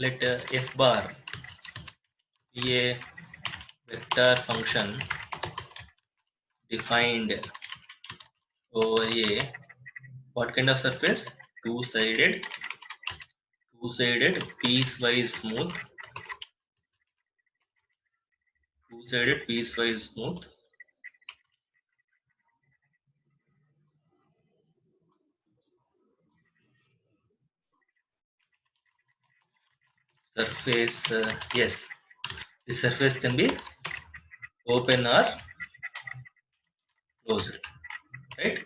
let f bar be a vector function defined over a what kind of surface? Two-sided piecewise smooth, two-sided piecewise smooth surface. Yes, this surface can be open or closed, right?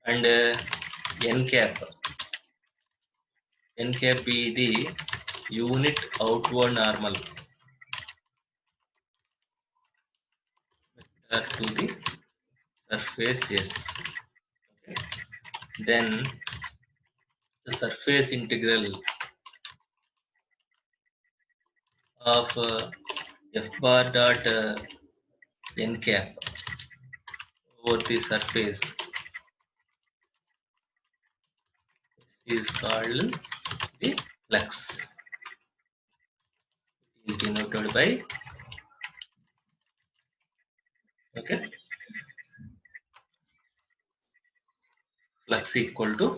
And n cap be the unit outward normal to the surface S. Okay. Then the surface integral of f bar dot n cap over the surface is called the flux. It is denoted by flux equal to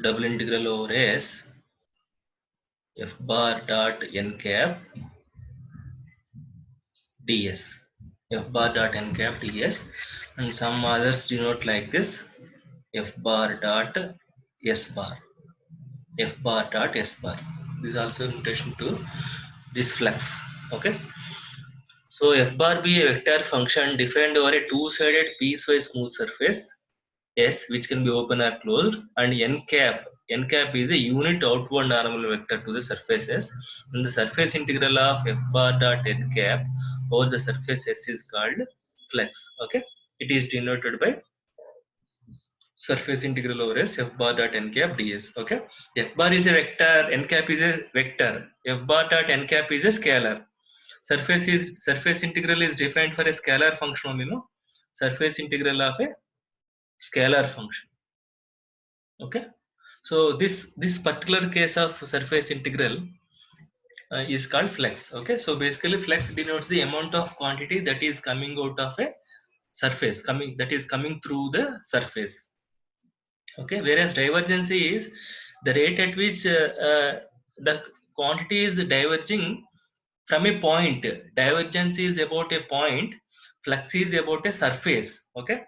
double integral over S f bar dot n cap ds. F bar dot n cap ds, and some others denote like this: f bar dot s bar. F bar dot s bar. This is also notation to this flux. Okay. So f bar be a vector function defined over a two-sided piecewise smooth surface S, which can be open or closed, and n cap is a unit outward normal vector to the surface S, and the surface integral of f bar dot n cap over the surface S is called flux. Okay, it is denoted by surface integral over S f bar dot n cap ds. Okay, f bar is a vector, n cap is a vector, f bar dot n cap is a scalar. Surface integral is defined for a scalar function only, no? Surface integral of a scalar function. Okay, so this particular case of surface integral is called flux. Okay, so basically flux denotes the amount of quantity that is coming out of a surface, coming through the surface. Okay, whereas divergence is the rate at which the quantity is diverging from a point. Divergence is about a point, flux is about a surface. Okay,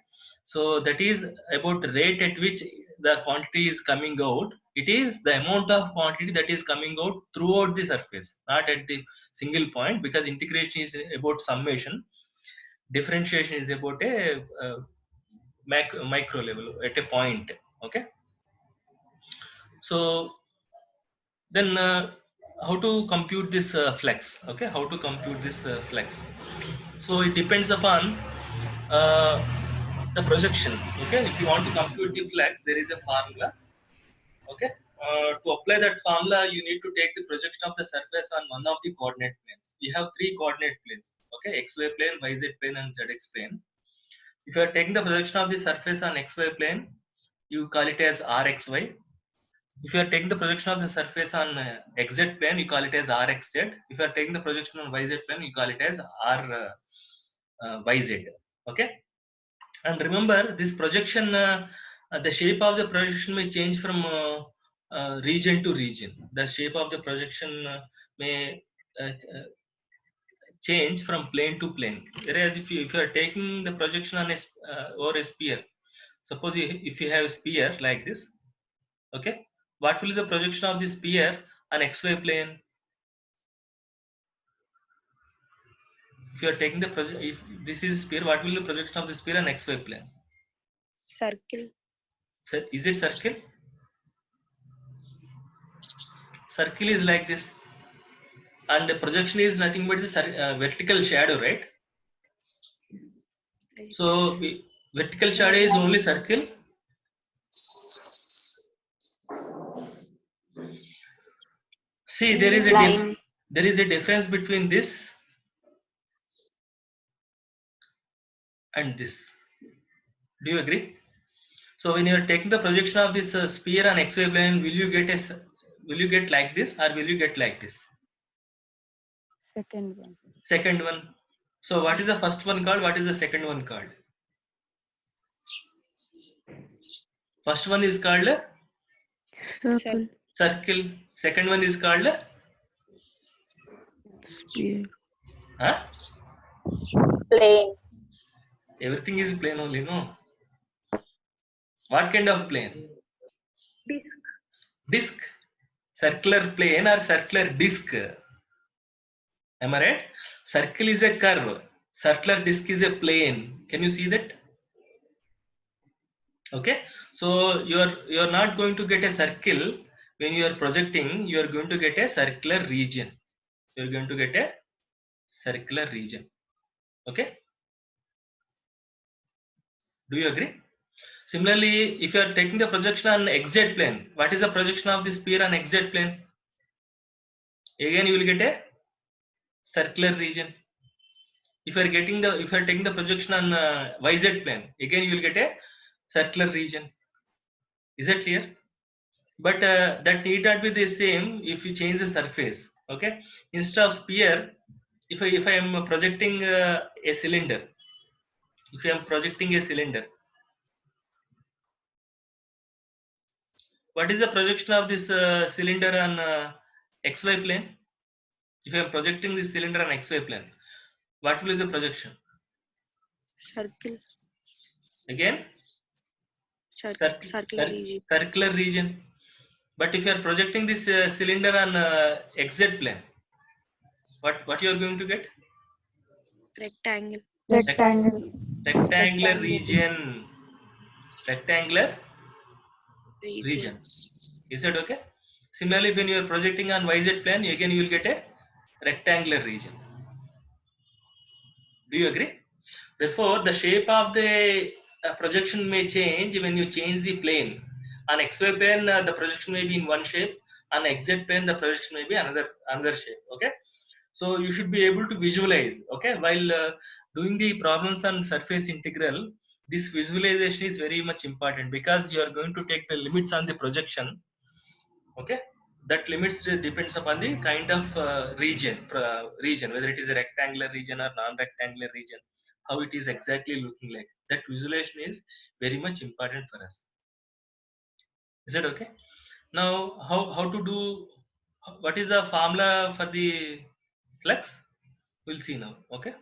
so that is about the rate at which the quantity is coming out. It is the amount of quantity that is coming out throughout the surface, not at the single point, because integration is about summation, differentiation is about a micro level at a point. Okay, so then how to compute this flux? Okay, how to compute this flux? So it depends upon uh, the projection. Okay, if you want to compute the flux, there is a formula. Okay, to apply that formula, you need to take the projection of the surface on one of the coordinate planes. We have three coordinate planes. Okay, xy plane, yz plane, and zx plane. If you are taking the projection of the surface on xy plane, you call it as rxy. If you are taking the projection of the surface on xz plane, you call it as rxz. If you are taking the projection on yz plane, you call it as ryz. Okay, and remember this projection, the shape of the projection may change from region to region. The shape of the projection may change from plane to plane. Whereas if you are taking the projection on a over a sphere, suppose if you have a sphere like this, okay, what will be the projection of the sphere on xy plane? If you are taking the if this is sphere, what will be the projection of the sphere on xy plane? Circle. So is it circle? Circle is like this, and the projection is nothing but the vertical shadow, right? So vertical shadow is only circle. See, there is a line. there is a difference between this and this. Do you agree? So when you are taking the projection of this sphere on xy plane, will you get will you get like this or will you get like this? Second one. Second one. So what is the first one called? What is the second one called? First one is called Circle. circle. Second one is called Sphere. huh? Plane. Everything is plane only, no? What kind of plane? Disc. Disc. Circular plane or circular disc? Am I right? Circle is a curve. Circular disc is a plane. Can you see that? Okay. So you are not going to get a circle when you are projecting. You are going to get a circular region. You are going to get a circular region. Okay. Do you agree? Similarly, if you are taking the projection on XZ plane, what is the projection of this sphere on XZ plane? Again, you will get a circular region. If you are taking the projection on YZ plane, again you will get a circular region. Is that clear? But that need not be the same if you change the surface. Okay. Instead of sphere, if I am projecting a cylinder, if I am projecting a cylinder, what is the projection of this cylinder on XY plane? If I am projecting this cylinder on XY plane, what will be the projection? Circle. Again, Circular region. circular region. But if you are projecting this cylinder on XZ plane, what you are going to get? Rectangle. Rectangle. Rectangular region. Rectangular region. Is that okay? Similarly, when you are projecting on YZ plane, again you will get a rectangular region. Do you agree? Therefore, the shape of the projection may change when you change the plane. On XY plane, the projection may be in one shape. On XZ plane, the projection may be another shape. Okay. So you should be able to visualize. Okay. While doing the problems on surface integral, this visualization is very much important because you are going to take the limits on the projection. Okay. That limits depends upon the kind of region, whether it is a rectangular region or non-rectangular region, how it is exactly looking like. That visualization is very much important for us. Is that okay? Now, how to do? What is the formula for the flux? We'll see now. Okay.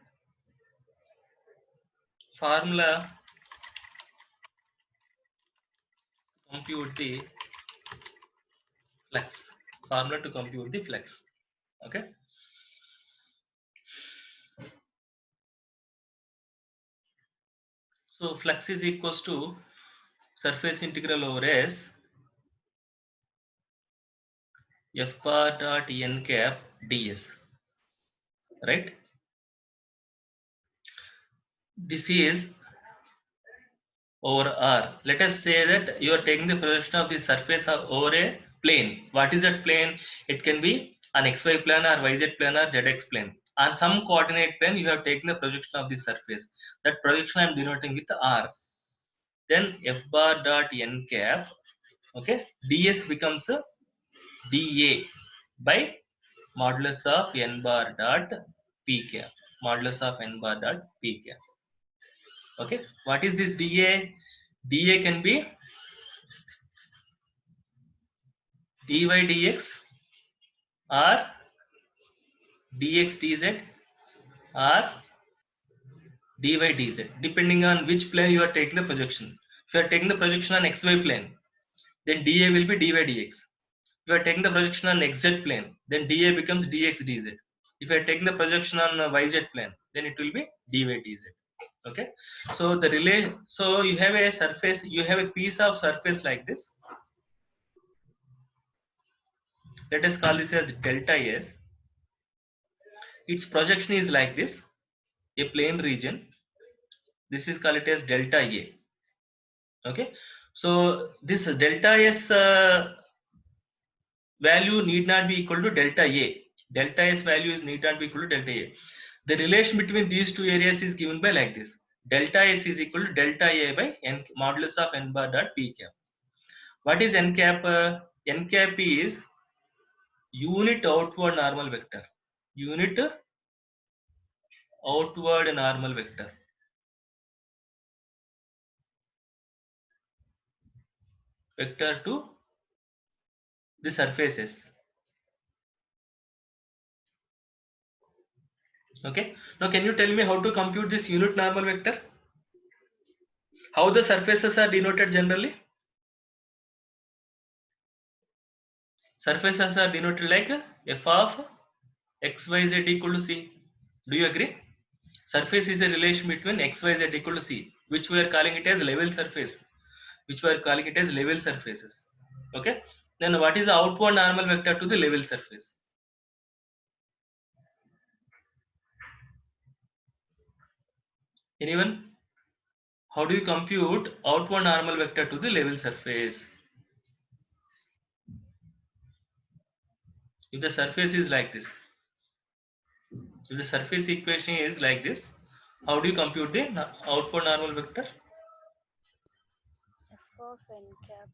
Formula compute the flux. Formula to compute the flux. Okay. So flux is equals to surface integral over S f bar dot n cap ds, right? This is over R. Let us say that you are taking the projection of the surface over a plane. What is that plane? It can be an xy plane or yz plane or zx plane. On some coordinate plane, you have taken the projection of the surface. That projection I am denoting with R. Then f bar dot n cap, okay, ds becomes a dA by modulus of n bar dot p cap. Modulus of n bar dot p cap. Okay, what is this dA? dA can be dy dx or dx dz or dy dz, depending on which plane you are taking the projection. If you are taking the projection on xy plane, then dA will be dy dx. If you are taking the projection on xz plane, then dA becomes dx dz. If you are taking the projection on yz plane, then it will be dy dz. Okay, so the relay, so you have a surface, you have a piece of surface like this. Let us call this as delta S. Its projection is like this, a plane region. This is called it as delta A. Okay, so this delta S value need not be equal to delta A. Delta S value is need not be equal to delta A. The relation between these two areas is given by like this. Delta S is equal to delta A by n modulus of n bar dot p cap. What is n cap? N cap is unit outward normal vector. Unit outward normal vector. Vector to the surfaces. Okay. Now can you tell me how to compute this unit normal vector? How the surfaces are denoted generally? Surfaces are denoted like f of xyz equal to c. Do you agree? Surface is a relation between xyz equal to c, which we are calling it as level surface. Which we are calling it as level surfaces. Okay. Then what is the outward normal vector to the level surface? Anyone? How do you compute outward normal vector to the level surface? If the surface is like this, if the surface equation is like this, how do you compute the outward normal vector? F of n cap.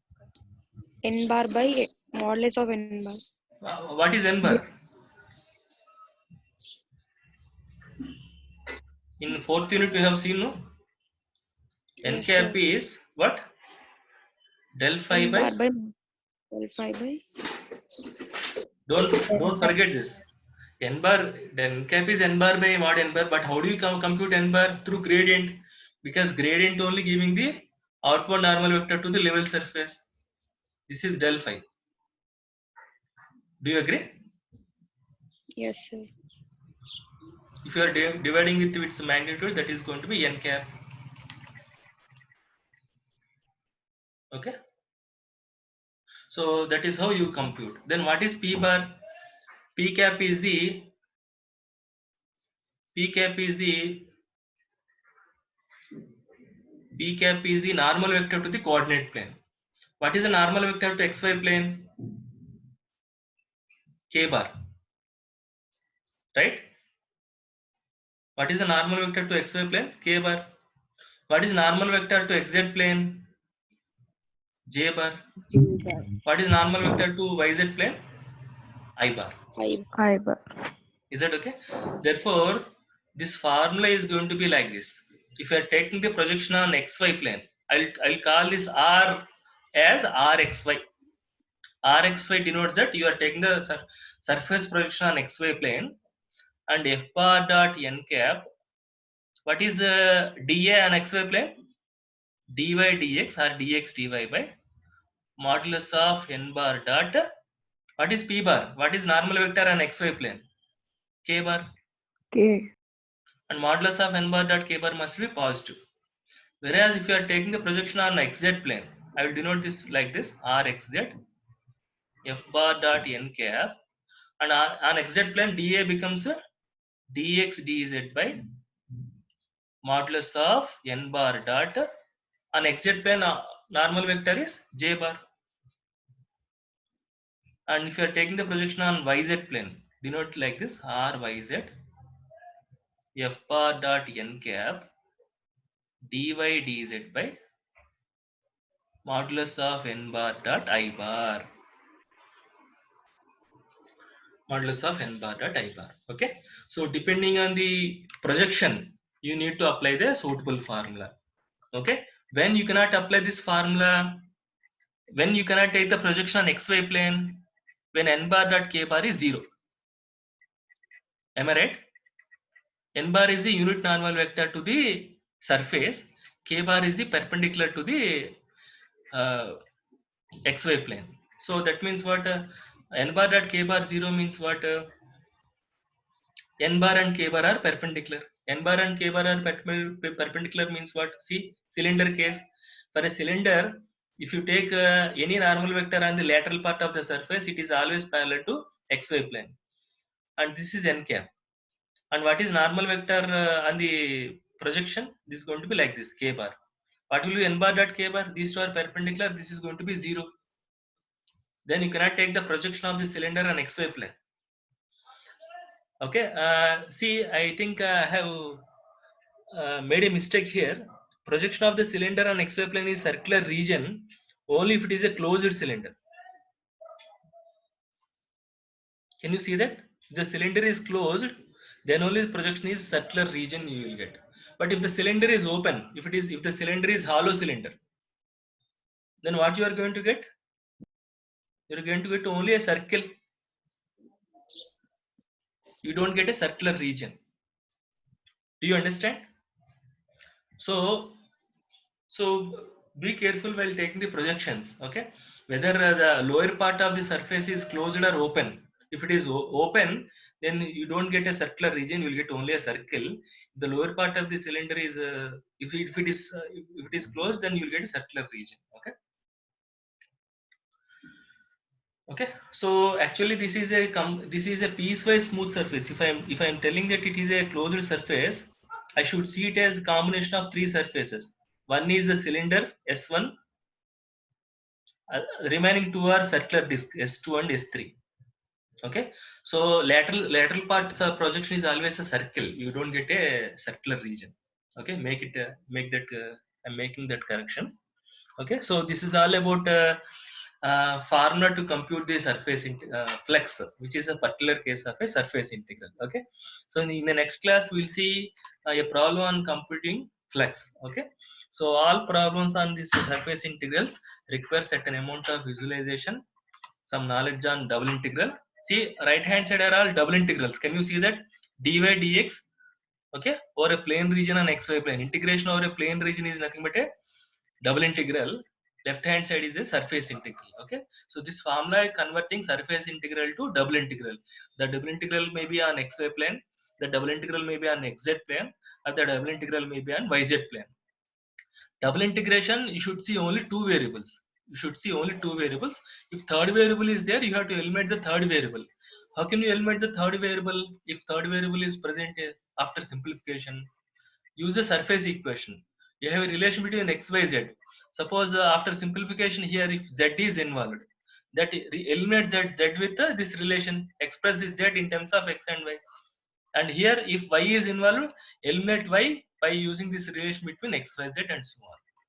N bar by modulus of n bar. What is n bar? In fourth unit we have seen, no? N Yes, cap sir. is what? Del phi N by. bar by del phi by. Don't forget this. N bar, then cap is n bar by mod n bar, but how do you compute n bar? Through gradient, because gradient only giving the outward normal vector to the level surface. This is del phi. Do you agree? Yes, sir. If you are dividing with its magnitude, that is going to be n cap. Okay. So that is how you compute. Then what is p bar? P cap is the normal vector to the coordinate plane. What is the normal vector to xy plane? K bar. Right? What is the normal vector to xy plane? K bar. What is normal vector to xz plane? J bar. What is normal vector to yz plane? I bar. I bar. Is that okay? Therefore, this formula is going to be like this. If you are taking the projection on xy plane, I'll call this R as Rxy. Rxy denotes that you are taking the surface projection on xy plane, and f bar dot n cap. What is dA on xy plane? Dy dx or dx dy by modulus of n bar dot. What is p bar? What is normal vector on xy plane? K bar. K. And modulus of n bar dot k bar must be positive. Whereas if you are taking the projection on xz plane, I will denote this like this: Rxz f bar dot n cap, and on xz plane dA becomes dx dz by modulus of n bar dot. On xz plane normal vector is j bar, and if you are taking the projection on yz plane, denote like this: Ryz f bar dot n cap dy dz by modulus of n bar dot I bar. Modulus of n bar dot I bar. Okay. So depending on the projection, you need to apply the suitable formula. Okay. When you cannot apply this formula, when you cannot take the projection on xy plane, when n bar dot k bar is 0. Am I right? N bar is the unit normal vector to the surface. K bar is the perpendicular to the xy plane. So that means what? N bar dot k bar 0 means what? N bar and k bar are perpendicular. N bar and k bar are perpendicular means what? See, cylinder case. For a cylinder, if you take any normal vector on the lateral part of the surface, it is always parallel to xy plane. And this is n cap. And what is normal vector on the projection? This is going to be like this, k bar. What will be n bar dot k bar? These two are perpendicular. This is going to be 0. then you cannot take the projection of the cylinder on xy plane. Okay, see, I think I have made a mistake here. Projection of the cylinder on xy plane is circular region only if it is a closed cylinder. Can you see that? If the cylinder is closed, then only the projection is circular region you will get. But if the cylinder is open, if the cylinder is hollow cylinder, then what you are going to get? You are going to get only a circle. You don't get a circular region. Do you understand? So be careful while taking the projections. Okay, whether the lower part of the surface is closed or open. If it is open, then you don't get a circular region. You will get only a circle. The lower part of the cylinder is if it is closed, then you will get a circular region. Okay. Okay, so actually this is a piecewise smooth surface. If I am telling that it is a closed surface, I should see it as combination of three surfaces. One is the cylinder S1, remaining two are circular disc S2 and S3. Okay, so lateral parts of projection is always a circle. You don't get a circular region. Okay, make that I'm making that correction. Okay, so this is all about formula to compute the surface flex, which is a particular case of a surface integral. Okay, so in the next class we'll see a problem on computing flex. Okay, so all problems on these surface integrals require certain amount of visualization, some knowledge on double integral. See, right hand side are all double integrals. Can you see that? Dy dx, okay, or a plane region on xy plane. Integration over a plane region is nothing but a double integral. Left hand side is a surface integral. Okay, so this formula is converting surface integral to double integral. The double integral may be on xy plane, the double integral may be on xz plane, or the double integral may be on yz plane. Double integration, you should see only two variables. If third variable is there, you have to eliminate the third variable. How can you eliminate the third variable if third variable is present after simplification? Use the surface equation. You have a relation between x, y, z. Suppose after simplification here, if z is involved, that eliminate that z with this relation. Express this z in terms of x and y. And here, if y is involved, eliminate y by using this relation between x, y, z, and so on.